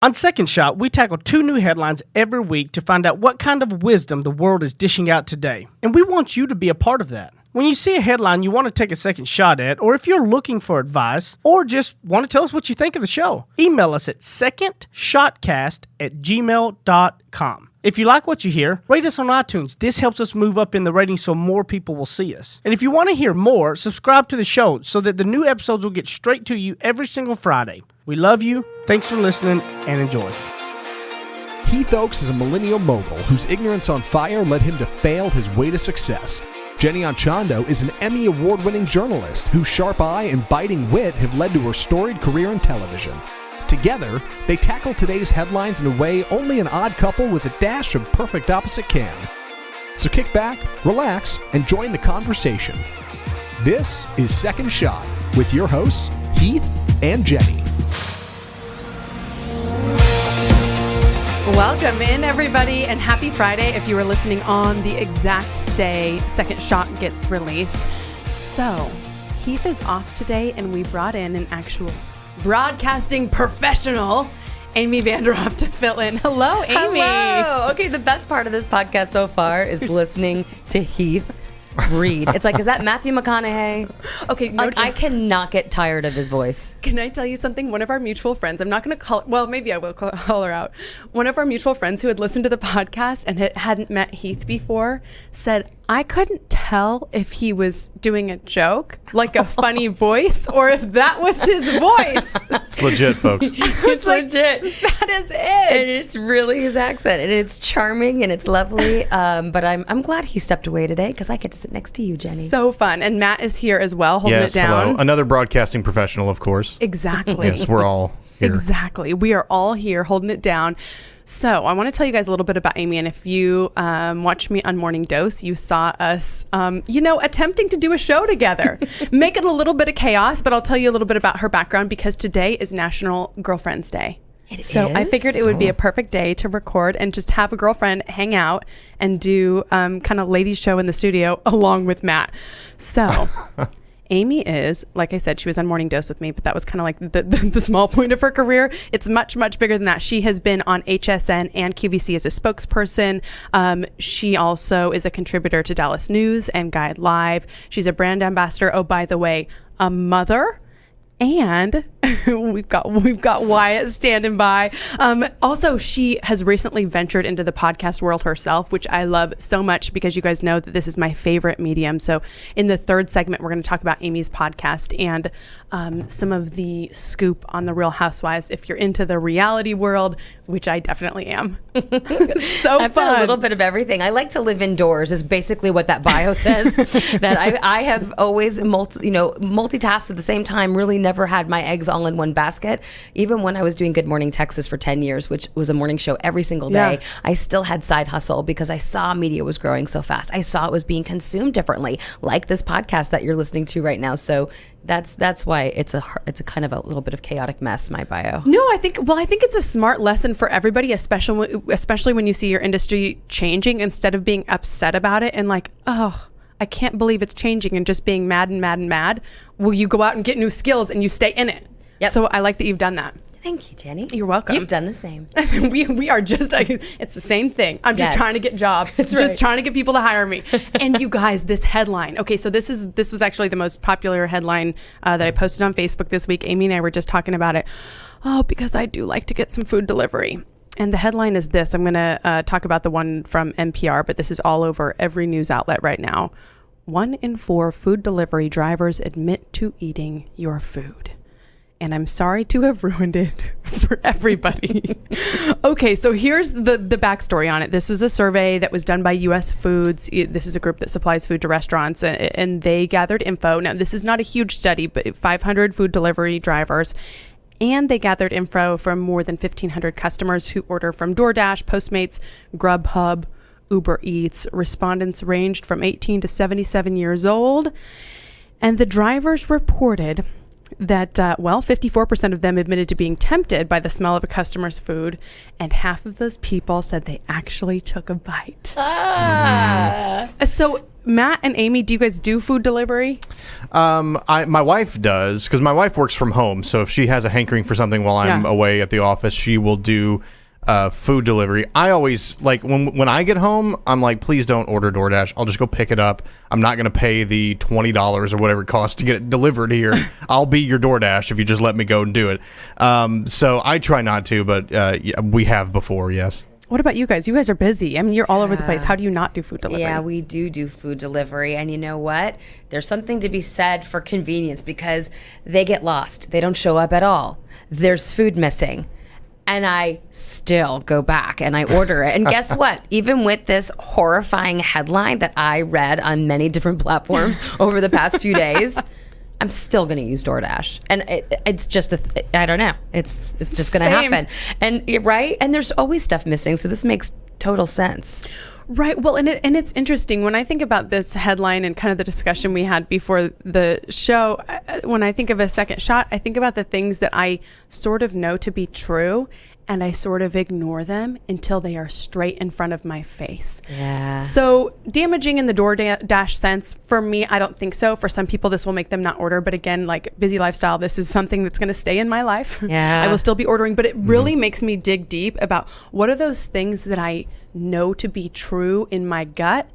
On Second Shot, we tackle 2 new headlines every week to find out what kind of wisdom the world is dishing out today. And we want you to be a part of that. When you see a headline you want to take a second shot at, or if you're looking for advice, or just want to tell us what you think of the show, email us at secondshotcast@gmail.com. If you like what you hear, rate us on iTunes. This helps us move up in the ratings so more people will see us. And if you want to hear more, subscribe to the show so that the new episodes will get straight to you every single Friday. We love you. Thanks for listening and enjoy. Heath Oaks is a millennial mogul whose ignorance on fire led him to fail his way to success. Jenny Anchondo is an Emmy award-winning journalist whose sharp eye and biting wit have led to her storied career in television. Together, they tackle today's headlines in a way only an odd couple with a dash of perfect opposite can. So kick back, relax, and join the conversation. This is Second Shot with your hosts, Heath and Jenny. Welcome in, everybody, and happy Friday if you were listening on the exact day Second Shot gets released. So, Heath is off today, and we brought in an actual broadcasting professional, Amy Vanderhoff, to fill in. Hello, Amy. Hello. Okay, the best part of this podcast so far is listening to Heath read. It's like, is that Matthew McConaughey? Okay, no, like, I cannot get tired of his voice. Can I tell you something? One of our mutual friends, I'm not going to call, well, maybe I will call her out. One of our mutual friends who had listened to the podcast and hadn't met Heath before said, I couldn't tell if he was doing a joke, like a funny voice, or if that was his voice. It's legit, folks. It's legit. That is it. And it's really his accent. And it's charming and it's lovely. But I'm glad he stepped away today because I get to sit next to you, Jenny. So fun. And Matt is here as well, holding it down. Hello. Another broadcasting professional, of course. Exactly. Yes, we're all here. Exactly. We are all here holding it down. So I want to tell you guys a little bit about Amy. And if you watched me on Morning Dose, you saw us, attempting to do a show together. Make it a little bit of chaos, but I'll tell you a little bit about her background because today is National Girlfriend's Day. So I figured it would be a perfect day to record and just have a girlfriend hang out and do kind of ladies show in the studio along with Matt. So Amy is, like I said, she was on Morning Dose with me, but that was kind of like the small point of her career. It's much, much bigger than that. She has been on HSN and QVC as a spokesperson. She also is a contributor to Dallas News and Guide Live. She's a brand ambassador. Oh, by the way, a mother. And we've got Wyatt standing by. Also, she has recently ventured into the podcast world herself, which I love so much because you guys know that this is my favorite medium. So in the third segment, we're going to talk about Amy's podcast and some of the scoop on the Real Housewives. If you're into the reality world, which I definitely am. So I've done a little bit of everything. I like to live indoors is basically what that bio says. That I have always multitasked at the same time, really never had my eggs all in one basket. Even when I was doing Good Morning Texas for 10 years, which was a morning show every single day, I still had side hustle because I saw media was growing so fast. I saw it was being consumed differently, like this podcast that you're listening to right now. So that's why it's a kind of a little bit of chaotic mess, my bio. No, I think it's a smart lesson for everybody, especially when you see your industry changing, instead of being upset about it and like, oh, I can't believe it's changing, and just being mad and mad and mad. Well, you go out and get new skills and you stay in it. Yep. So I like that you've done that. Thank you, Jenny. You're welcome. You've done the same. we are just, it's the same thing. I'm just trying to get jobs. That's just right. trying to get people to hire me. And you guys, this headline. Okay, so this was actually the most popular headline that I posted on Facebook this week. Amy and I were just talking about it. Oh, because I do like to get some food delivery. And the headline is this. I'm going to talk about the one from NPR, but this is all over every news outlet right now. 1 in 4 food delivery drivers admit to eating your food. And I'm sorry to have ruined it for everybody. Okay, so here's the backstory on it. This was a survey that was done by US Foods. This is a group that supplies food to restaurants, and they gathered info. Now, this is not a huge study, but 500 food delivery drivers. And they gathered info from more than 1,500 customers who order from DoorDash, Postmates, Grubhub, Uber Eats. Respondents ranged from 18 to 77 years old. And the drivers reported that, 54% of them admitted to being tempted by the smell of a customer's food, and half of those people said they actually took a bite. Ah. So Matt and Amy, do you guys do food delivery? My wife does, because my wife works from home. So if she has a hankering for something while I'm away at the office, she will do food delivery. I always like when I get home, I'm like, please don't order DoorDash. I'll just go pick it up. I'm not going to pay the $20 or whatever it costs to get it delivered here. I'll be your DoorDash if you just let me go and do it. So I try not to, but we have before, yes. What about you guys? You guys are busy. I mean, you're all over the place. How do you not do food delivery? Yeah, we do food delivery. And you know what? There's something to be said for convenience because they get lost. They don't show up at all. There's food missing. And I still go back and I order it. And guess what? Even with this horrifying headline that I read on many different platforms over the past few days, I'm still going to use DoorDash. And it's just, I don't know. It's just going to happen. And right? And there's always stuff missing. So this makes total sense. Right. Well, and it's interesting when I think about this headline and kind of the discussion we had before the show. When I think of a second shot, I think about the things that I sort of know to be true, and I sort of ignore them until they are straight in front of my face. Yeah. So damaging in the DoorDash sense, for me, I don't think so. For some people, this will make them not order. But again, like busy lifestyle, this is something that's going to stay in my life. Yeah. I will still be ordering, but it really makes me dig deep about what are those things that I know to be true in my gut,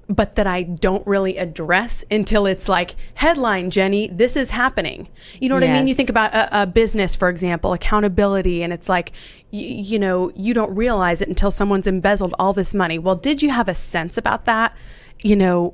but that I don't really address until it's like, headline, Jenny, this is happening. You know what I mean? You think about a business, for example, accountability, and it's like, you know, you don't realize it until someone's embezzled all this money. Well, did you have a sense about that, you know,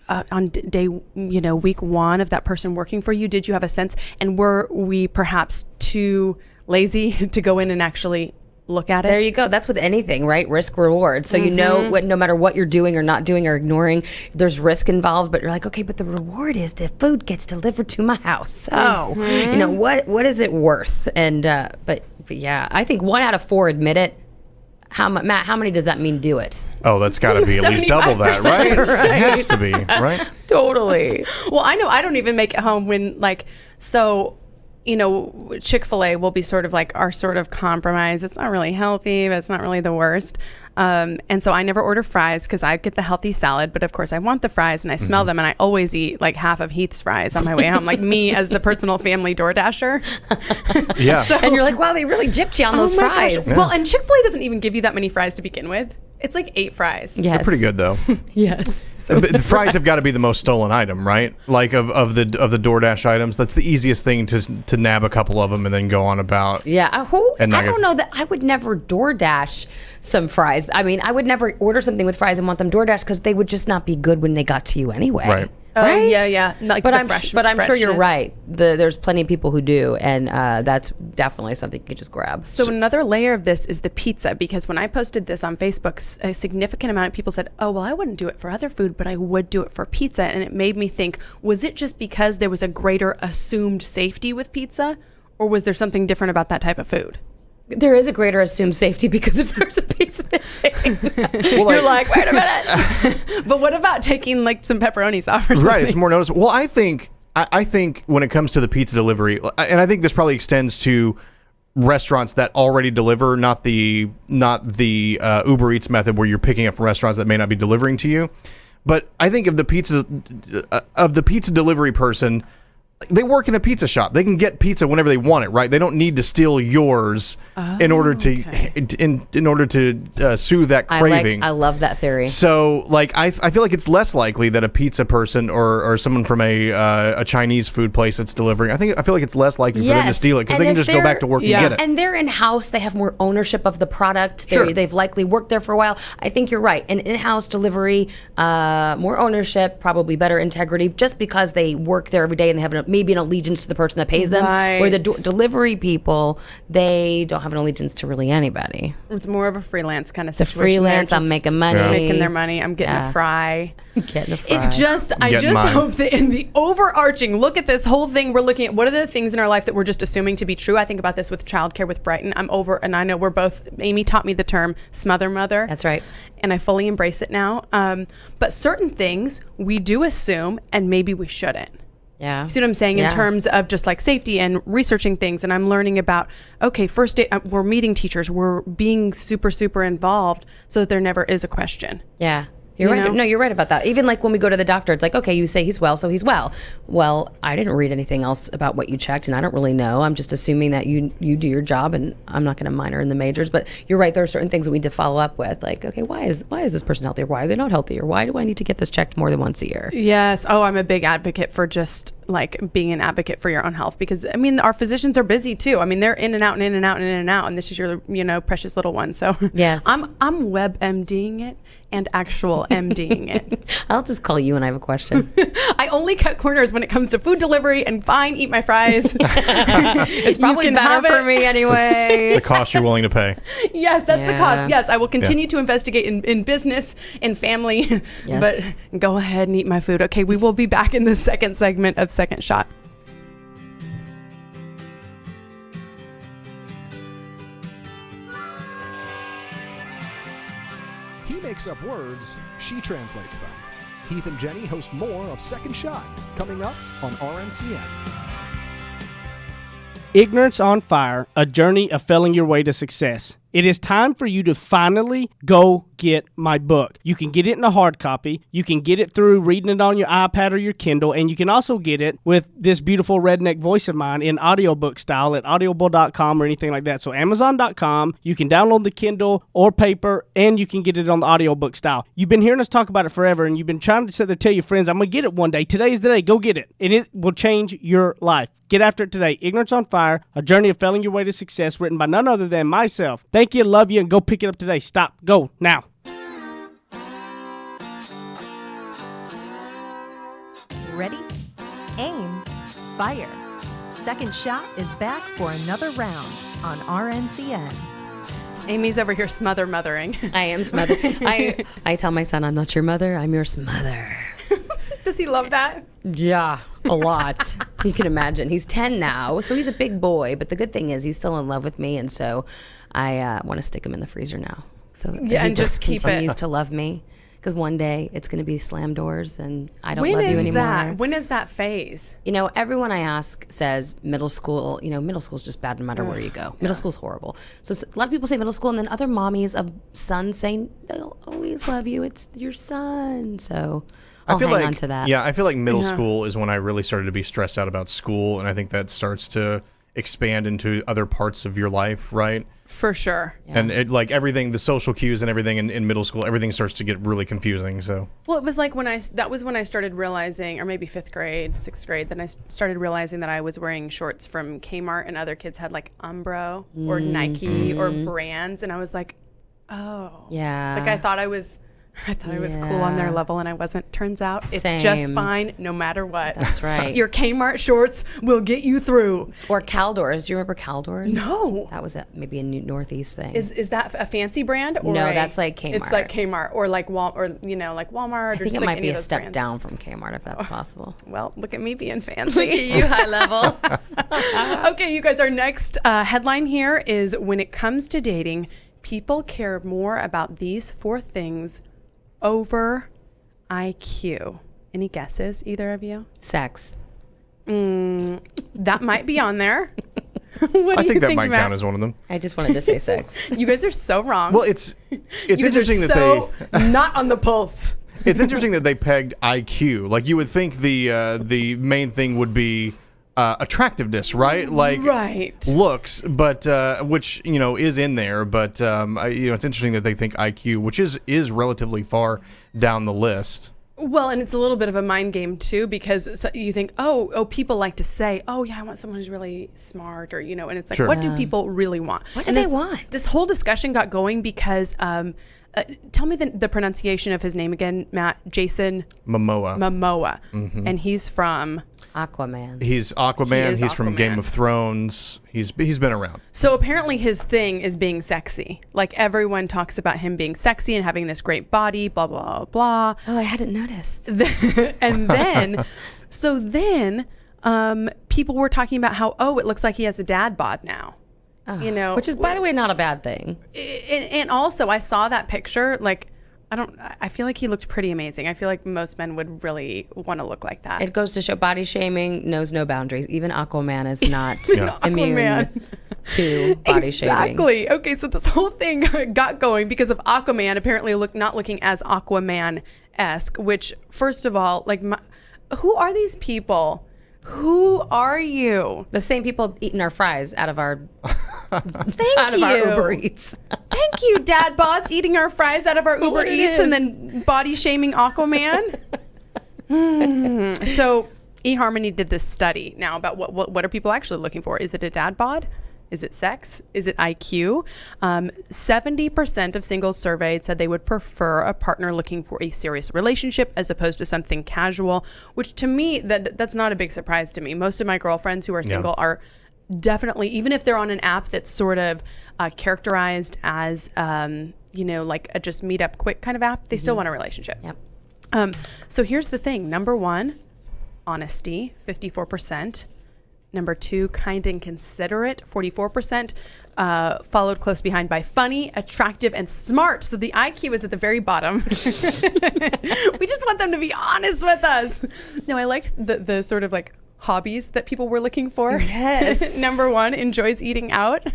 on day, you know, week one of that person working for you? Did you have a sense? And were we perhaps too lazy to go in and actually look at it? There you go. That's with anything, right? Risk reward. So you know what, no matter what you're doing or not doing or ignoring, there's risk involved, but you're like, okay, but the reward is the food gets delivered to my house. So, you know, what is it worth? And, but yeah, I think 1 out of 4 admit it. Matt, how many does that mean do it? Oh, that's got to be at least double that, right? Right. It has to be, right? Totally. Well, I know I don't even make it home when, like, so, you know, Chick-fil-A will be sort of like our sort of compromise. It's not really healthy, but it's not really the worst. And so I never order fries because I get the healthy salad. But of course, I want the fries and I smell them. And I always eat like half of Heath's fries on my way home, like me as the personal family DoorDasher. Yeah. So, And you're like, wow, they really gypped you on those my fries. gosh. Well, and Chick-fil-A doesn't even give you that many fries to begin with. It's like 8 fries. Yes. They're pretty good, though. Yes. But the fries have got to be the most stolen item, right? Like of the DoorDash items, that's the easiest thing to nab a couple of them and then go on about. Yeah. I And not don't get- know that I would never DoorDash some fries. I mean, I would never order something with fries and want them DoorDash because they would just not be good when they got to you anyway. Right. Right? Yeah. Like But the I'm sure you're freshness. right. There's plenty of people who do, and that's definitely something you can just grab. So another layer of this is the pizza, because when I posted this on Facebook, a significant amount of people said, oh, well, I wouldn't do it for other food, but I would do it for pizza. And it made me think, was it just because there was a greater assumed safety with pizza, or was there something different about that type of food? There is a greater assumed safety because if there's a piece missing, you're like, wait a minute. But what about taking like some pepperonis off or something? Right, it's more noticeable. Well, I think when it comes to the pizza delivery, and I think this probably extends to restaurants that already deliver, not the Uber Eats method where you're picking up from restaurants that may not be delivering to you. But I think of the pizza delivery person, they work in a pizza shop. They can get pizza whenever they want it, right? They don't need to steal yours in order to soothe that craving. I love that theory. So, like, I feel like it's less likely that a pizza person or someone from a Chinese food place that's delivering. I feel like it's less likely for them to steal it because they can just go back to work and get it. And they're in-house. They have more ownership of the product. They've likely worked there for a while. I think you're right. An in-house delivery, more ownership, probably better integrity, just because they work there every day and they have maybe an allegiance to the person that pays them. Right. Where the delivery people, they don't have an allegiance to really anybody. It's more of a freelance kind of It's a situation. freelance. They're I'm just making money. making their money. I'm getting a fry. Getting a fry. I just Getting mine. hope that in the overarching look at this whole thing, we're looking at what are the things in our life that we're just assuming to be true. I think about this with childcare with Brighton. I'm over, and I know we're both. Amy taught me the term smother mother. That's right. And I fully embrace it now. But certain things we do assume, and maybe we shouldn't. Yeah. See what I'm saying Yeah. in terms of just like safety and researching things. And I'm learning about, okay, first day, we're meeting teachers. We're being super, super involved so that there never is a question. Yeah. You're You right. know? No, you're right about that. Even like when we go to the doctor, it's like, okay, you say he's well, so he's well. Well, I didn't read anything else about what you checked, and I don't really know. I'm just assuming that you do your job, and I'm not going to minor in the majors. But you're right. There are certain things that we need to follow up with, like, okay, why is this person healthy, or why are they not healthy, or why do I need to get this checked more than once a year? Yes. Oh, I'm a big advocate for just like being an advocate for your own health, because I mean, our physicians are busy too. I mean, they're in and out and in and out and in and out, and this is your, precious little one. So Yes. I'm WebMDing it and actual MDing it. I'll just call you when I have a question. I only cut corners when it comes to food delivery, and fine, eat my fries. It's probably can better have for it. me anyway. The cost you're willing to pay. Yes, that's the Yeah. cost. Yes, I will continue to investigate in business and family, Yes. but go ahead and eat my food. Okay, we will be back in the second segment of Second Shot. He makes up words, she translates them. Heath and Jenny host more of Second Shot, coming up on RNCN. Ignorance on Fire, a journey of failing your way to success. It is time for you to finally go get my book. You can get it in a hard copy. You can get it through reading it on your iPad or your Kindle, and you can also get it with this beautiful redneck voice of mine in audiobook style at audible.com or anything like that. So Amazon.com, you can download the Kindle or paper, and you can get it on the audiobook style. You've been hearing us talk about it forever, and you've been trying to sit there tell your friends, I'm going to get it one day. Today is the day. Go get it. And it will change your life. Get after it today. Ignorance on Fire, a journey of failing your way to success, written by none other than myself. Thank you, love you, and go pick it up today. Stop. Go now. Ready? Aim. Fire. Second Shot is back for another round on RNCN. Amy's over here mothering. I am smothered. I tell my son, I'm not your mother, I'm your smother. Does he love that? Yeah, a lot. You can imagine. He's 10 now, so he's a big boy. But the good thing is he's still in love with me, and so I want to stick him in the freezer now. So that Yeah, he and just keep continues it. to love me. Because one day it's going to be slam doors, and I don't love you anymore. When is that phase? You know, everyone I ask says middle school. You know, middle school's just bad no matter where you go. Middle school's horrible. So a lot of people say middle school, and then other mommies of sons say they'll always love you. It's your son. So I'll hang on to that. Yeah, I feel like middle school is when I really started to be stressed out about school, and I think that starts to expand into other parts of your life, right? For sure. And it, like everything, the social cues and everything in middle school, everything starts to get really confusing. So Well, it was like that was when I started realizing, or maybe 5th grade, 6th grade, then I started realizing that I was wearing shorts from Kmart and other kids had like Umbro or Nike or brands. And I was like, oh. Yeah. Like I thought I was cool on their level, and I wasn't. Turns out it's just Same. fine no matter what. That's right. Your Kmart shorts will get you through. Or Caldors. Do you remember Caldors? No. That was maybe a Northeast thing. Is that a fancy brand? Or No, that's like Kmart. It's like Kmart or like like Walmart. I or think just it like might any be of a those step brands. down from Kmart if that's possible. Well, look at me being fancy. You high level. Okay, you guys, our next headline here is, when it comes to dating, people care more about these 4 things over IQ. Any guesses, either of you? Sex. That might be on there. What I do you think that might Matt? count as one of them. I just wanted to say sex. You guys are so wrong. Well, it's you guys interesting are that so not on the pulse. it's interesting that they pegged IQ. Like you would think the main thing would be attractiveness, right? Like Right. looks, but which is in there. But it's interesting that they think IQ, which is relatively far down the list. Well, and it's a little bit of a mind game too, because you think, oh, people like to say, oh yeah, I want someone who's really smart, or and it's like, Sure. what do people really want? What And do this, they want? This whole discussion got going because, tell me the pronunciation of his name again, Matt. Jason Momoa. and he's from. Aquaman. He's Aquaman. He is He's from Aquaman. Game of Thrones. He's been around. So apparently his thing is being sexy. Like everyone talks about him being sexy and having this great body, blah blah blah. Oh, I hadn't noticed. And then, people were talking about how, it looks like he has a dad bod now. Which Which is, by the way, not a bad thing. and also I saw that picture, like I feel like he looked pretty amazing. I feel like most men would really want to look like that. It goes to show body shaming knows no boundaries. Even Aquaman is not immune Aquaman. to body shaming. Exactly. Okay, so this whole thing got going because of Aquaman apparently not looking as Aquaman-esque, which, first of all, like, who are these people? Who are you? The same people eating our fries out of our Thank you. our Uber Eats. Thank you, Dad Bods, eating our fries out of our Uber what it Eats is. and then body shaming Aquaman. So eHarmony did this study now about what are people actually looking for? Is it a dad bod? Is it sex? Is it IQ? 70% of singles surveyed said they would prefer a partner looking for a serious relationship as opposed to something casual, which to me, that's not a big surprise to me. Most of my girlfriends who are single are definitely, even if they're on an app that's sort of characterized as, like a just meet up quick kind of app, they still want a relationship. Yep. So here's the thing. Number one, honesty, 54%. Number two, kind and considerate, 44%, followed close behind by funny, attractive, and smart. So the IQ is at the very bottom. We just want them to be honest with us. No, I liked the sort of like hobbies that people were looking for. Yes. Number one, enjoys eating out.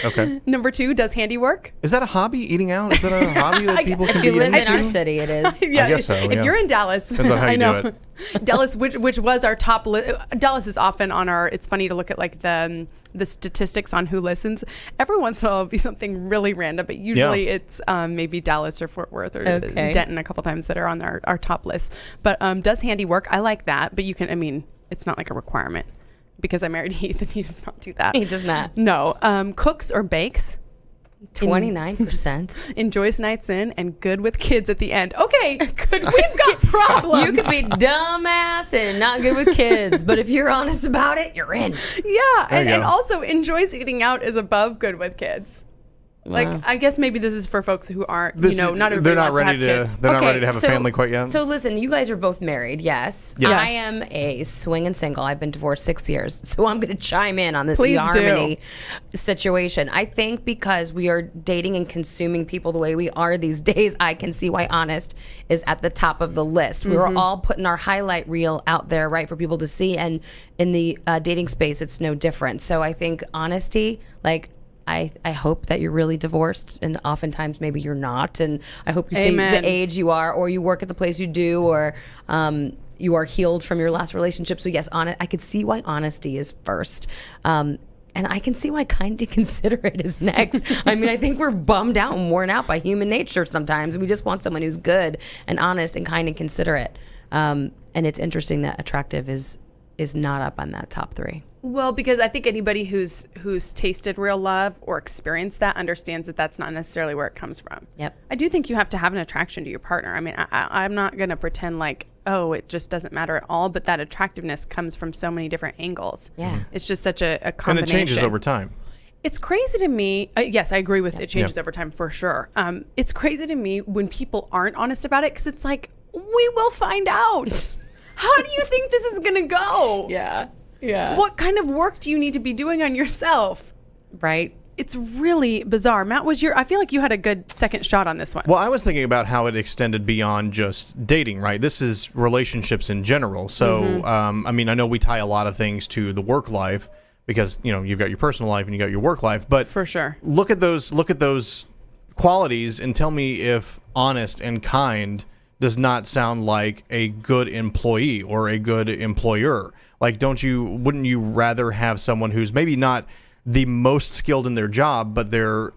Okay. Number two, does handiwork. Is that a hobby, eating out? Is that a hobby that people can If you be live into? in our city, it is. Yeah, I guess so, If yeah. you're in Dallas, Depends on how I you know. do Dallas, which was our top list. Dallas is often on our. It's funny to look at like the statistics on who listens. Every once in a while, it'll be something really random, but usually it's maybe Dallas or Fort Worth or Denton a couple times that are on our top list. But does handiwork? I like that, but you can. I mean, it's not like a requirement. Because I married Heath and he does not do that. He does not. No. Cooks or bakes. 29%. Enjoys nights in and good with kids at the end. Okay, good. We've got problems. You could be dumbass and not good with kids, but if you're honest about it, you're in. Yeah, There you and go. also enjoys eating out is above good with kids. Like, I guess maybe this is for folks who aren't, not everybody they're not wants ready to have kids. They're not ready to have a so- family quite yet. So listen, you guys are both married, yes. Yes. I am a swinging single. I've been divorced 6 years, so I'm going to chime in on this Please do. eHarmony situation. I think because we are dating and consuming people the way we are these days, I can see why honest is at the top of the list. We were all putting our highlight reel out there, right, for people to see, and in the dating space, it's no different. So I think honesty, like, I hope that you're really divorced, and oftentimes maybe you're not. And I hope you say Amen. the age you are, or you work at the place you do, or you are healed from your last relationship. So yes, I could see why honesty is first. And I can see why kind and considerate is next. I mean, I think we're bummed out and worn out by human nature sometimes. We just want someone who's good and honest and kind and considerate. And it's interesting that attractive is not up on that top three. Well, because I think anybody who's tasted real love or experienced that understands that that's not necessarily where it comes from. Yep. I do think you have to have an attraction to your partner. I mean, I'm not going to pretend like, oh, it just doesn't matter at all, but that attractiveness comes from so many different angles. Yeah. It's just such a and combination. it changes over time. It's crazy to me. Yes, I agree with it changes over time for sure. It's crazy to me when people aren't honest about it because it's like, we will find out. How do you think this is going to go? Yeah. Yeah. What kind of work do you need to be doing on yourself? Right. It's really bizarre. Matt, I feel like you had a good second shot on this one. Well, I was thinking about how it extended beyond just dating, right? This is relationships in general. So, I mean, I know we tie a lot of things to the work life because, you've got your personal life and you got your work life, but For sure. look at those qualities and tell me if honest and kind does not sound like a good employee or a good employer. Like, wouldn't you rather have someone who's maybe not the most skilled in their job, but they're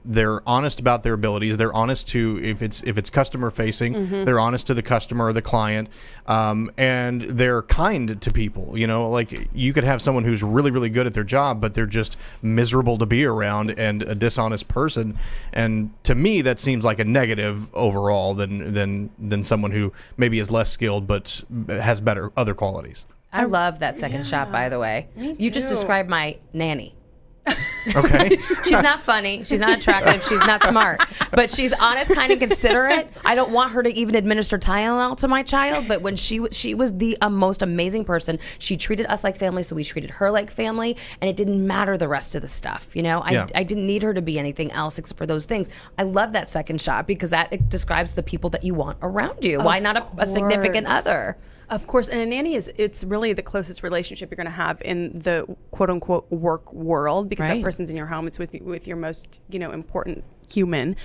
honest about their abilities. They're honest to if it's customer facing, they're honest to the customer or the client, and they're kind to people. Like you could have someone who's really, really good at their job, but they're just miserable to be around and a dishonest person. And to me, that seems like a negative overall than someone who maybe is less skilled but has better other qualities. I love that second shot, by the way. You just described my nanny. Okay. She's not funny. She's not attractive. She's not smart. But she's honest, kind, and considerate. I don't want her to even administer Tylenol to my child. But when she was the most amazing person. She treated us like family, so we treated her like family. And it didn't matter the rest of the stuff. You know, I didn't need her to be anything else except for those things. I love that second shot because it describes the people that you want around you. Why not a significant other? Of course, and a nanny it's really the closest relationship you're going to have in the quote unquote work world because that person's in your home. It's with your most important human.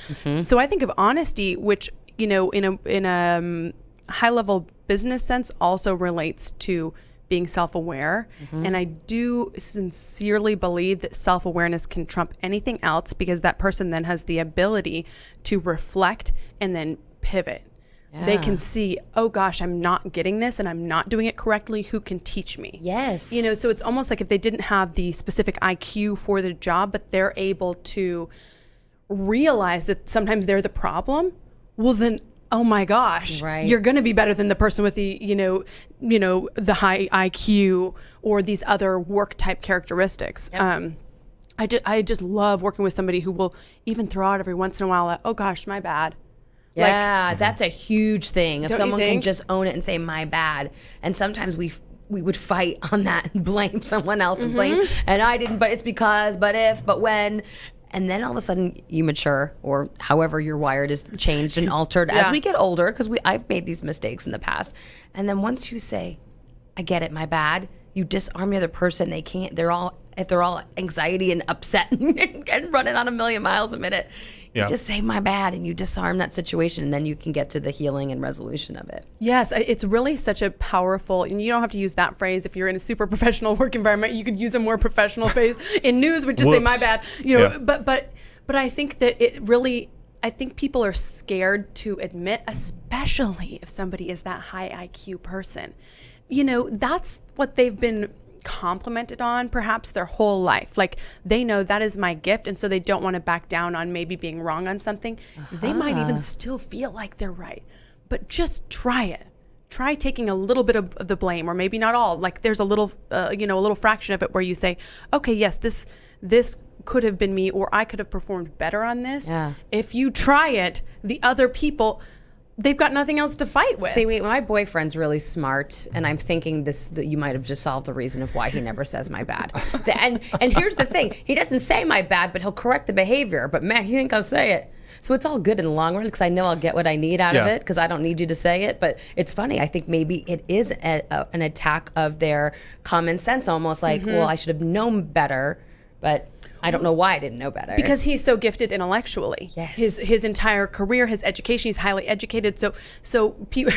So I think of honesty, which in a high level business sense, also relates to being self-aware. And I do sincerely believe that self-awareness can trump anything else because that person then has the ability to reflect and then pivot. They can see, oh gosh, I'm not getting this and I'm not doing it correctly. Who can teach me? Yes. So it's almost like if they didn't have the specific IQ for the job, but they're able to realize that sometimes they're the problem, well then, oh my gosh, you're going to be better than the person with the, the high IQ or these other work type characteristics. I just love working with somebody who will even throw out every once in a while, oh gosh, my bad. Yeah, that's a huge thing. If someone can just own it and say, my bad. And sometimes we would fight on that and blame someone else and blame, and I didn't, but it's because, but if, but when. And then all of a sudden you mature, or however you're wired is changed and altered as we get older, because I've made these mistakes in the past. And then once you say, I get it, my bad, you disarm the other person. If they're all anxiety and upset and running on a million miles a minute, you just say my bad and you disarm that situation, and then you can get to the healing and resolution of it. Yes, it's really such a powerful, and you don't have to use that phrase if you're in a super professional work environment. You could use a more professional phrase. In news would just say my bad. But I think that I think people are scared to admit, especially if somebody is that high IQ person. That's what they've been complimented on perhaps their whole life. Like they know that is my gift, and so they don't want to back down on maybe being wrong on something. They might even still feel like they're right, but just try it. Try taking a little bit of the blame, or maybe not all. Like there's a little a little fraction of it where you say, okay, yes, this could have been me, or I could have performed better on this. If you try it, the other people, they've got nothing else to fight with. See, my boyfriend's really smart, and I'm thinking that you might have just solved the reason of why he never says my bad. And here's the thing. He doesn't say my bad, but he'll correct the behavior. But man, he ain't gonna say it. So it's all good in the long run because I know I'll get what I need out of it because I don't need you to say it. But it's funny. I think maybe it is an attack of their common sense, almost like, well, I should have known better, but I don't know why I didn't know better. Because he's so gifted intellectually. Yes. His entire career, his education, he's highly educated. So people,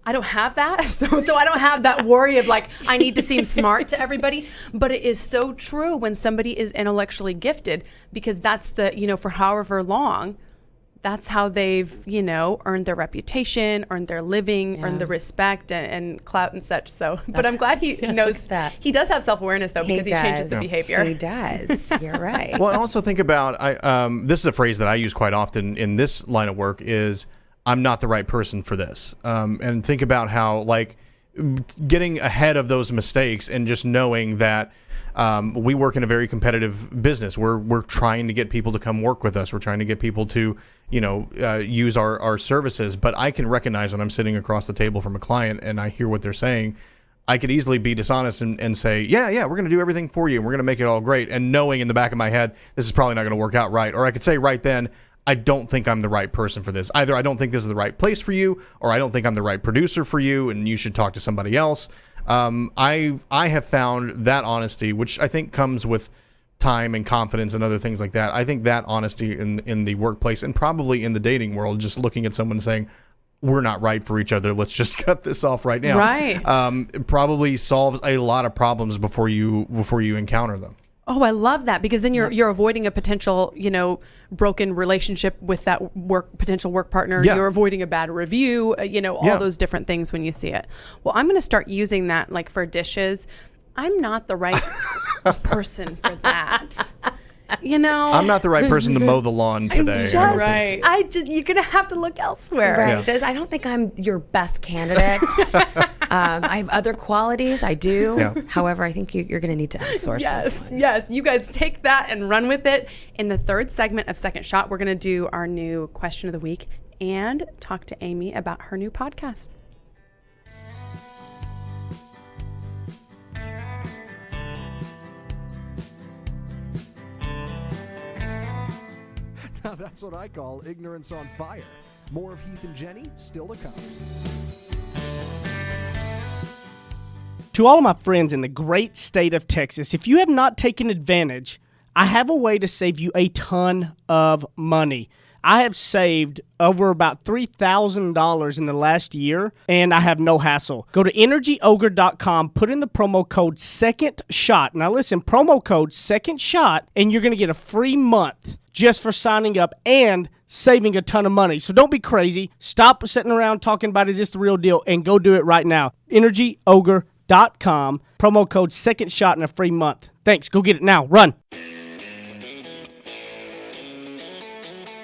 I don't have that. So I don't have that worry of like, I need to seem smart to everybody. But it is so true when somebody is intellectually gifted, because that's for however long, that's how they've, earned their reputation, earned their living, earned the respect and clout and such. So, but I'm glad he knows that. He does have self-awareness though, because he changes the behavior. He does. You're right. Well, and also think about, this is a phrase that I use quite often in this line of work is, I'm not the right person for this. And think about how getting ahead of those mistakes and just knowing that we work in a very competitive business. We're trying to get people to come work with us. We're trying to get people to, use our services. But I can recognize when I'm sitting across the table from a client and I hear what they're saying, I could easily be dishonest and say, yeah, we're going to do everything for you and we're going to make it all great. And knowing in the back of my head, this is probably not going to work out right. Or I could say right then, I don't think I'm the right person for this. Either I don't think this is the right place for you, or I don't think I'm the right producer for you and you should talk to somebody else. I have found that honesty, which I think comes with time and confidence and other things like that. I think that honesty in the workplace and probably in the dating world, just looking at someone saying, we're not right for each other, let's just cut this off right now. Right. It probably solves a lot of problems before you encounter them. Oh, I love that, because then you're avoiding a potential, broken relationship with that potential work partner. Yeah. You're avoiding a bad review, all those different things when you see it. Well, I'm going to start using that like for dishes. I'm not the right person for that. I'm not the right person to mow the lawn today. You're going to have to look elsewhere. Right. Yeah. I don't think I'm your best candidate. I have other qualities. I do. Yeah. However, I think you're going to need to outsource this. Yes. You guys take that and run with it. In the third segment of Second Shot, we're going to do our new question of the week and talk to Amy about her new podcast. Now that's what I call ignorance on fire. More of Heath and Jenny still to come. To all of my friends in the great state of Texas, if you have not taken advantage, I have a way to save you a ton of money. I have saved over about $3,000 in the last year, and I have no hassle. Go to EnergyOgre.com, put in the promo code SECONDSHOT. Now listen, promo code SECONDSHOT, and you're going to get a free month just for signing up and saving a ton of money. So don't be crazy. Stop sitting around talking about, is this the real deal, and go do it right now. EnergyOgre.com, promo code SECONDSHOT, and a free month. Thanks. Go get it now. Run.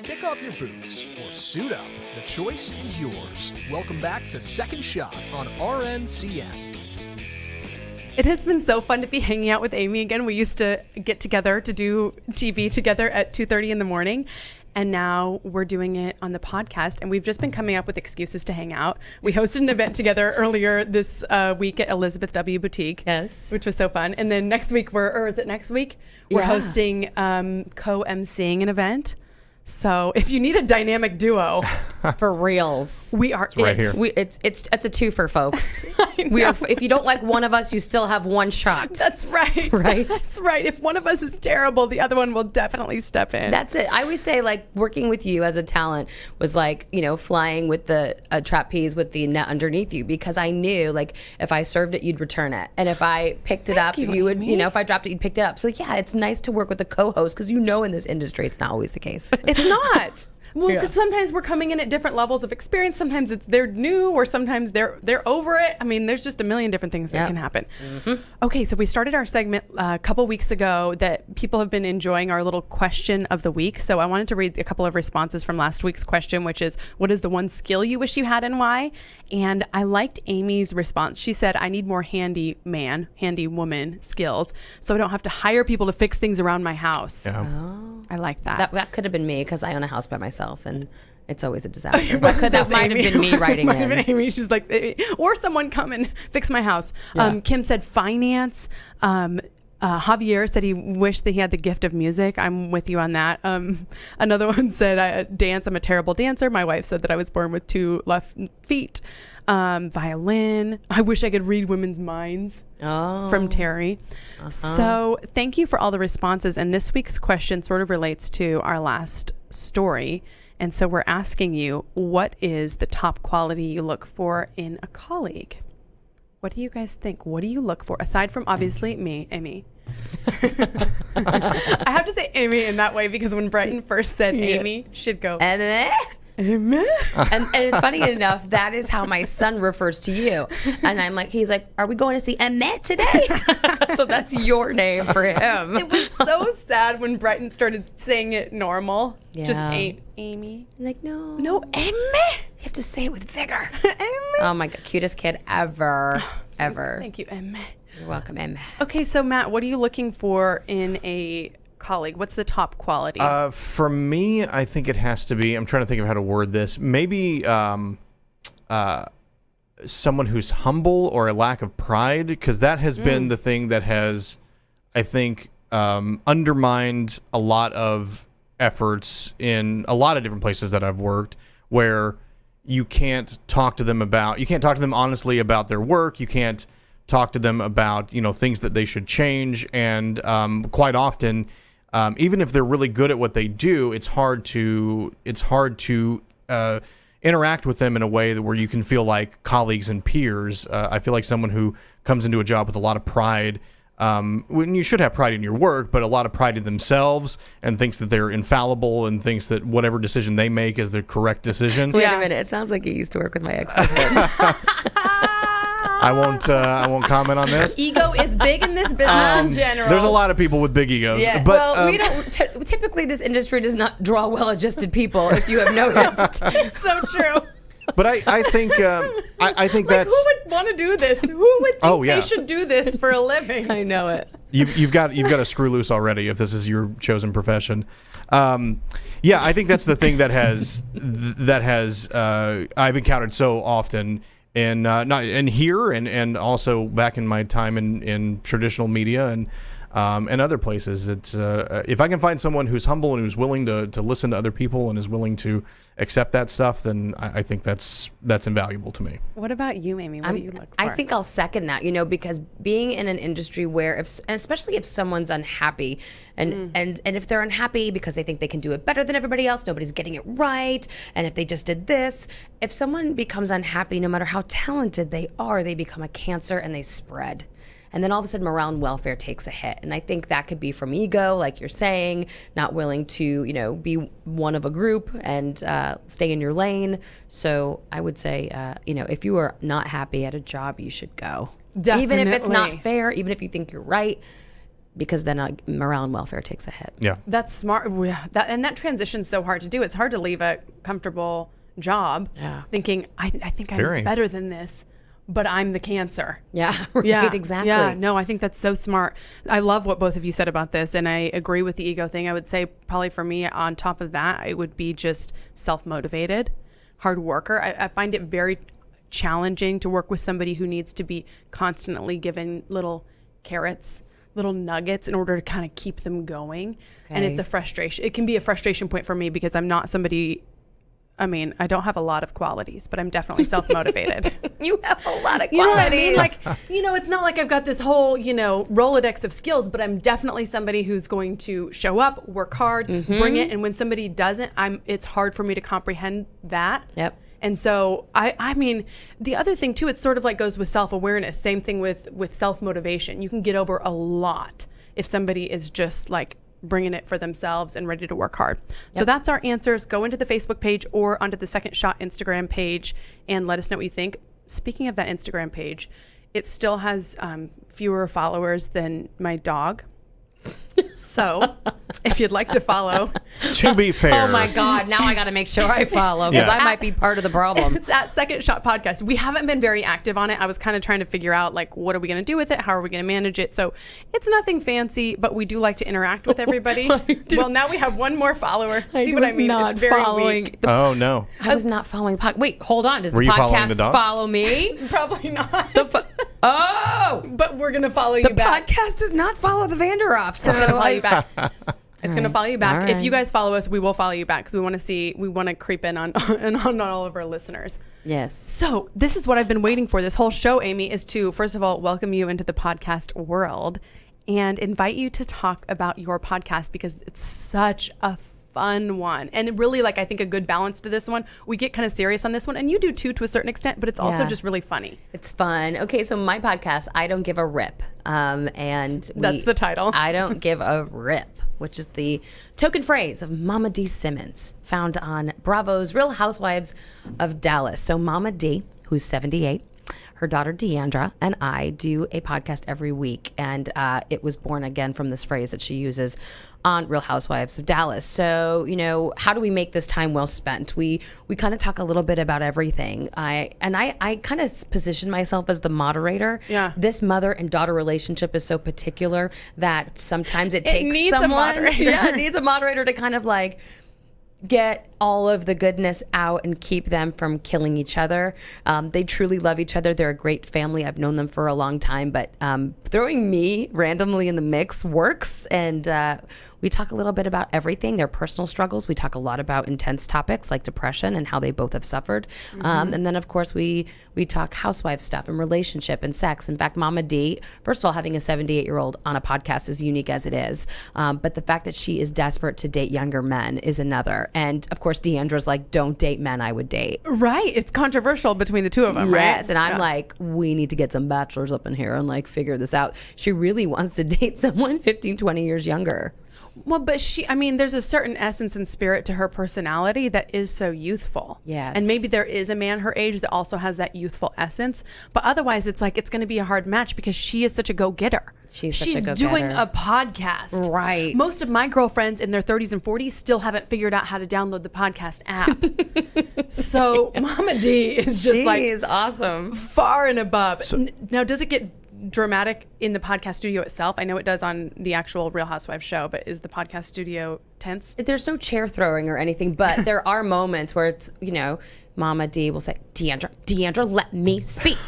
Kick off your boots or suit up. The choice is yours. Welcome back to Second Shot on RNCN. It has been so fun to be hanging out with Amy again. We used to get together to do TV together at 2:30 in the morning. And now we're doing it on the podcast. And we've just been coming up with excuses to hang out. We hosted an event together earlier this week at Elizabeth W. Boutique. Yes. Which was so fun. And then next week, We're Yeah. hosting co-emceeing an event. So if you need a dynamic duo, For reals. we are right it. here. It's a twofer, folks. I We are. know. If you don't like one of us, you still have one shot. That's right. Right? That's right. If one of us is terrible, the other one will definitely step in. That's it. I always say, like, working with you as a talent was like, flying with the trapeze with the net underneath you, because I knew, like, if I served it, you'd return it. And if I picked it up, you would, Amy. if I dropped it, you'd pick it up. So, yeah, it's nice to work with a co-host, because in this industry, it's not always the case. It's not. Well, because sometimes we're coming in at different levels of experience. Sometimes they're new, or sometimes they're over it. I mean, there's just a million different things that Yep. can happen. Okay, so we started our segment a couple weeks ago that people have been enjoying our little question of the week. So I wanted to read a couple of responses from last week's question, which is, what is the one skill you wish you had and why? And I liked Amy's response. She said, I need more handy woman skills, so I don't have to hire people to fix things around my house. Yeah. I like that. That could have been me, because I own a house by myself, and it's always a disaster. That might have been me writing Might have in. been Amy. She's like, or someone come and fix my house. Yeah. Kim said finance. Javier said he wished that he had the gift of music. I'm with you on that. Another one said, dance. I'm a terrible dancer. My wife said that I was born with 2 left feet. Violin. I wish I could read women's minds. Oh. From Terry. So thank you for all the responses. And this week's question sort of relates to our last story. And so we're asking you, what is the top quality you look for in a colleague? What do you guys think? What do you look for? Aside from obviously me, Amy. I have to say Amy in that way because when Brighton first said Amy, she'd go, And then, Amy? and it's funny enough, that is how my son refers to you. And I'm like, he's like, are we going to see Emmett today? So that's your name for him. It was so sad when Brighton started saying it normal. Just Yeah. Amy. Like, no. No, Amy. You have to say it with vigor. Amy. Oh my God, cutest kid ever. Thank you, Amy. You're welcome, Em. Okay, so Matt, what are you looking for in a colleague? What's the top quality? For me, I think it has to be, I'm trying to think of how to word this. Maybe someone who's humble or a lack of pride, because that has been the thing that has, I think, undermined a lot of efforts in a lot of different places that I've worked, where you can't talk to them honestly about their work. You can't talk to them about, things that they should change. And quite often, even if they're really good at what they do, it's hard to interact with them in a way where you can feel like colleagues and peers. I feel like someone who comes into a job with a lot of pride, when you should have pride in your work, but a lot of pride in themselves, and thinks that they're infallible and thinks that whatever decision they make is the correct decision. Wait Yeah. a minute. It sounds like you used to work with my ex-husband. I won't comment on this. Ego is big in this business in general. There's a lot of people with big egos. Yeah. But, well, we don't. Typically, this industry does not draw well-adjusted people. If you have noticed. So true. But I think I think Like, that's who would want to do this? Who would think yeah. they should do this for a living? I know it. you've got to screw loose already if this is your chosen profession. Yeah, I think that's the thing that has I've encountered so often. And here and also back in my time in traditional media and other places, it's if I can find someone who's humble and who's willing to listen to other people and is willing to accept that stuff, then I think that's invaluable to me. What about you, Amy? What do you look for? I think I'll second that, because being in an industry where, especially if someone's unhappy, and if they're unhappy because they think they can do it better than everybody else, nobody's getting it right, and if they just did this, if someone becomes unhappy, no matter how talented they are, they become a cancer and they spread. And then all of a sudden, morale and welfare takes a hit. And I think that could be from ego, like you're saying, not willing to, be one of a group and stay in your lane. So I would say, if you are not happy at a job, you should go. Definitely. Even if it's not fair, even if you think you're right, because then morale and welfare takes a hit. Yeah. That's smart. That transition's so hard to do. It's hard to leave a comfortable job thinking, I think I'm better than this. But I'm the cancer. Yeah, right, exactly. Yeah, no, I think that's so smart. I love what both of you said about this, and I agree with the ego thing. I would say probably for me, on top of that, it would be just self-motivated, hard worker. I find it very challenging to work with somebody who needs to be constantly given little carrots, little nuggets in order to kind of keep them going. Okay. And it's a frustration. It can be a frustration point for me because I'm not somebody... I don't have a lot of qualities, but I'm definitely self-motivated. You have a lot of qualities. You know what I mean? Like, it's not like I've got this whole, Rolodex of skills, but I'm definitely somebody who's going to show up, work hard, bring it. And when somebody doesn't, it's hard for me to comprehend that. Yep. And so, the other thing too, it sort of like goes with self-awareness. Same thing with self-motivation. You can get over a lot if somebody is just like bringing it for themselves and ready to work hard. Yep. So that's our answers. Go into the Facebook page or onto the Second Shot Instagram page and let us know what you think. Speaking of that Instagram page, it still has fewer followers than my dog. So if you'd like to follow. To be fair. Oh my God, now I got to make sure I follow because I might be part of the problem. It's at Second Shot Podcast. We haven't been very active on it. I was kind of trying to figure out what are we going to do with it? How are we going to manage it? So it's nothing fancy, but we do like to interact with everybody. Well, now we have one more follower. See what I mean? Not it's very following weak. Oh no. I was not following the podcast. Wait, hold on. Does Were the you following the podcast dog? follow me? Probably not. But we're going to follow you the back. podcast does not follow the Vanderoff. So It's going to follow you back. It's going to follow you back. All If right. you guys follow us, we will follow you back because we want to creep in on all of our listeners. Yes. So this is what I've been waiting for this whole show, Amy, is to, first of all, welcome you into the podcast world and invite you to talk about your podcast because it's such a fun one. And really, I think a good balance to this one. We get kind of serious on this one, and you do too to a certain extent, but it's also Yeah. just really funny. It's fun. Okay, so my podcast, I Don't Give a Rip. That's the title. I Don't Give a Rip, which is the token phrase of Mama D. Simmons, found on Bravo's Real Housewives of Dallas. So Mama D, who's 78, her daughter Deandra, and I do a podcast every week. And it was born again from this phrase that she uses on Real Housewives of Dallas. So, how do we make this time well spent? We kind of talk a little bit about everything. I kind of position myself as the moderator. Yeah. This mother and daughter relationship is so particular that sometimes it takes needs a someone. moderator. Yeah, it needs a moderator to kind of get all of the goodness out and keep them from killing each other. They truly love each other. They're a great family. I've known them for a long time, but throwing me randomly in the mix works. And we talk a little bit about everything, their personal struggles. We talk a lot about intense topics like depression and how they both have suffered. And then, of course, we talk housewife stuff and relationship and sex. In fact, Mama D, first of all, having a 78-year-old on a podcast is unique as it is. But the fact that she is desperate to date younger men is another. And, of course, Deandra's like, don't date men I would date. Right. It's controversial between the two of them, right? Yes, and I'm like, we need to get some bachelors up in here and figure this out. She really wants to date someone 15, 20 years younger. Well, but there's a certain essence and spirit to her personality that is so youthful. Yes. And maybe there is a man her age that also has that youthful essence. But otherwise, it's like it's going to be a hard match because she is such a go-getter. She's such a go-getter. doing a podcast. Right. Most of my girlfriends in their 30s and 40s still haven't figured out how to download the podcast app. So Mama D is just She's awesome. far and above. Now, does it get dramatic in the podcast studio itself? I know it does on the actual Real Housewives show, but is the podcast studio tense? There's no chair throwing or anything, but there are moments where it's, Mama D will say, Deandra, let me speak.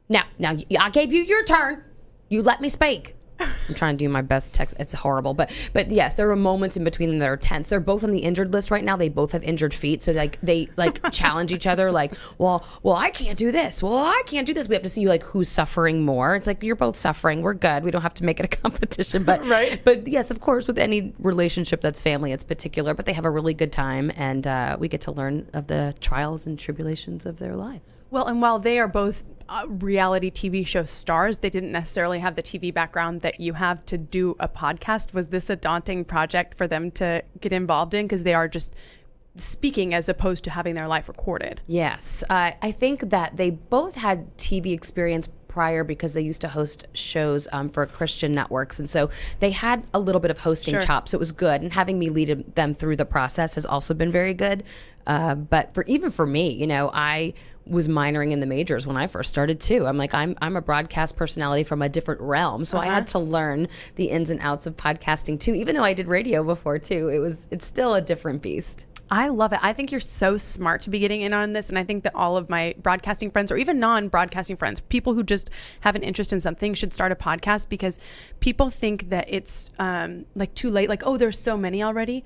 Now, I gave you your turn. You let me speak. I'm trying to do my best text. It's horrible. But yes, there are moments in between them that are tense. They're both on the injured list right now. They both have injured feet. So they challenge each other like, well, I can't do this. Well, I can't do this. We have to see who's suffering more. It's like, you're both suffering. We're good. We don't have to make it a competition. But right. But yes, of course, with any relationship that's family, it's particular. But they have a really good time. And we get to learn of the trials and tribulations of their lives. Well, and while they are both reality TV show stars, they didn't necessarily have the TV background that you have to do a podcast. Was this a daunting project for them to get involved in? Because they are just speaking as opposed to having their life recorded. Yes. I think that they both had TV experience prior because they used to host shows for Christian networks. And so they had a little bit of hosting chops. So it was good. And having me lead them through the process has also been very good. But for me, I was minoring in the majors when I first started too. I'm a broadcast personality from a different realm. So I had to learn the ins and outs of podcasting too. Even though I did radio before too, it's still a different beast. I love it. I think you're so smart to be getting in on this. And I think that all of my broadcasting friends, or even non-broadcasting friends, people who just have an interest in something should start a podcast, because people think that it's too late. Like, oh, there's so many already.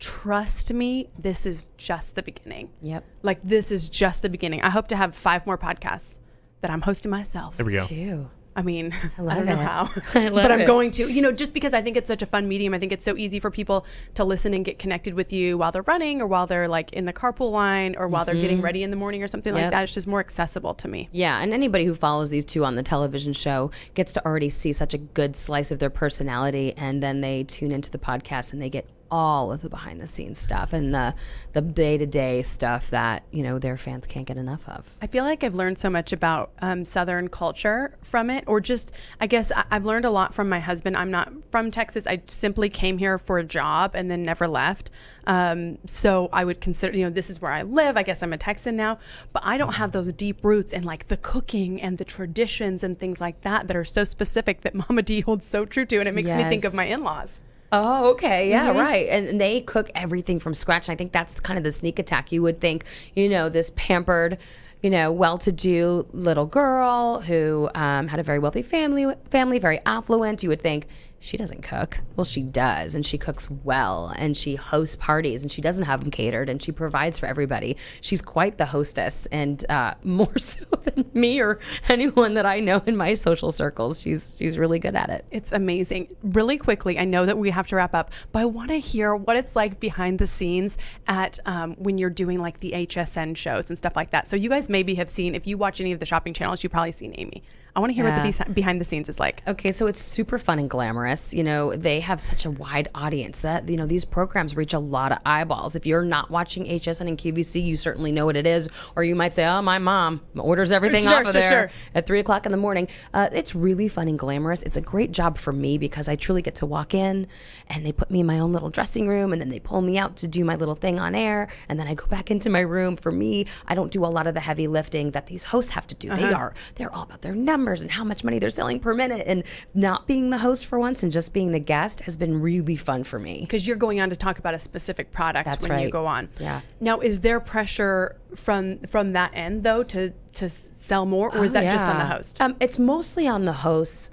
Trust me, this is just the beginning. Yep. This is just the beginning. I hope to have 5 more podcasts that I'm hosting myself. There we go. Too. I mean, I love don't know it. how, I love but I'm it. going to, just because I think it's such a fun medium. I think it's so easy for people to listen and get connected with you while they're running, or while they're in the carpool line, or while they're getting ready in the morning or something like that. It's just more accessible to me. Yeah, and anybody who follows these two on the television show gets to already see such a good slice of their personality, and then they tune into the podcast and they get all of the behind the scenes stuff and the day-to-day stuff that their fans can't get enough of. I feel like I've learned so much about Southern culture from it, or just, I guess I've learned a lot from my husband. I'm not from Texas. I simply came here for a job and then never left. So I would consider, this is where I live. I guess I'm a Texan now, but I don't have those deep roots in the cooking and the traditions and things like that are so specific that Mama D holds so true to. And it makes me think of my in-laws. Oh, okay. Yeah, right. And they cook everything from scratch. And I think that's kind of the sneak attack. You would think, this pampered, well-to-do little girl who had a very wealthy family, very affluent. You would think, she doesn't cook. Well, she does, and she cooks well, and she hosts parties, and she doesn't have them catered, and she provides for everybody. She's quite the hostess, and more so than me or anyone that I know in my social circles. She's really good at it. It's amazing. Really quickly, I know that we have to wrap up, but I want to hear what it's like behind the scenes at when you're doing the HSN shows and stuff like that. So you guys maybe have seen, if you watch any of the shopping channels, you've probably seen Amy. I want to hear what the behind the scenes is like. Okay, so it's super fun and glamorous. They have such a wide audience that, these programs reach a lot of eyeballs. If you're not watching HSN and QVC, you certainly know what it is. Or you might say, oh, my mom orders everything off of there at 3 o'clock in the morning. It's really fun and glamorous. It's a great job for me because I truly get to walk in and they put me in my own little dressing room, and then they pull me out to do my little thing on air. And then I go back into my room. For me, I don't do a lot of the heavy lifting that these hosts have to do. They're all about their numbers and how much money they're selling per minute, and not being the host for once and just being the guest has been really fun for me. Because you're going on to talk about a specific product when you go on. Yeah. Now, is there pressure from that end though to sell more, or is that just on the host? It's mostly on the hosts,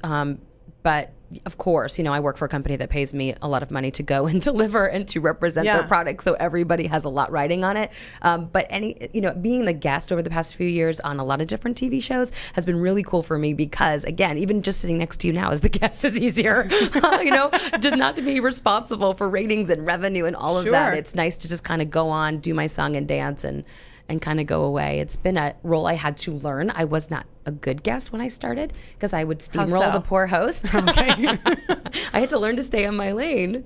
but of course, I work for a company that pays me a lot of money to go and deliver and to represent their product. So everybody has a lot riding on it. But being the guest over the past few years on a lot of different TV shows has been really cool for me because, again, even just sitting next to you now as the guest is easier, just not to be responsible for ratings and revenue and all of that. It's nice to just kind of go on, do my song and dance and kind of go away. It's been a role I had to learn. I was not a good guest when I started because I would How steamroll so? the poor host. Okay. I had to learn to stay on my lane.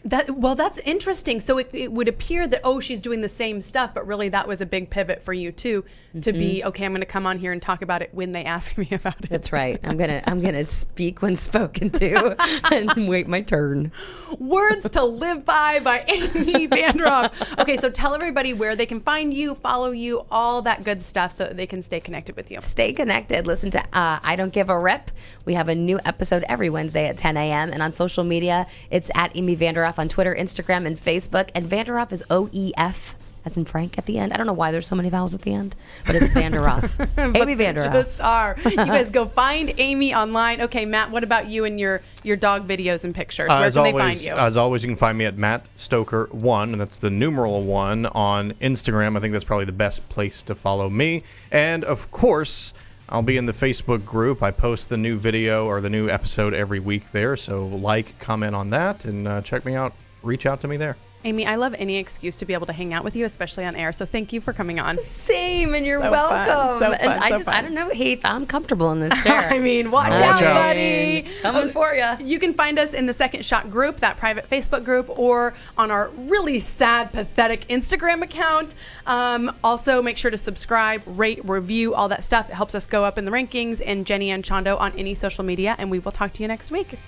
That's interesting. So it would appear that, oh, she's doing the same stuff, but really that was a big pivot for you too, to be, okay, I'm going to come on here and talk about it when they ask me about it. That's right. I'm gonna speak when spoken to and wait my turn. Words to Live by Amy Vanderhoff. Okay, so tell everybody where they can find you, follow you, all that good stuff so that they can stay connected with you. Stay connected. Listen to I Don't Give a Rip. We have a new episode every Wednesday at 10 a.m. And on social media, it's at Amy Vanderhoff on Twitter, Instagram, and Facebook. And Vanderhoff is OEF, as in Frank at the end. I don't know why there's so many vowels at the end, but it's Vanderhoff. Amy Vanderhoff. Just are. You guys go find Amy online. Okay, Matt, what about you and your dog videos and pictures? Where can they find you? As always, you can find me at Matt Stoker 1, and that's the numeral 1 on Instagram. I think that's probably the best place to follow me. And of course, I'll be in the Facebook group. I post the new video or the new episode every week there. So like, comment on that, and check me out. Reach out to me there. Amy, I love any excuse to be able to hang out with you, especially on air. So thank you for coming on. Same, and you're So welcome. fun, so and fun, so I don't know, Heath, I'm comfortable in this chair. I mean, watch Watch out, out. buddy. Coming for you. You can find us in the Second Shot group, that private Facebook group, or on our really sad, pathetic Instagram account. Also, make sure to subscribe, rate, review, all that stuff. It helps us go up in the rankings. And Jenny and Chondo on any social media. And we will talk to you next week.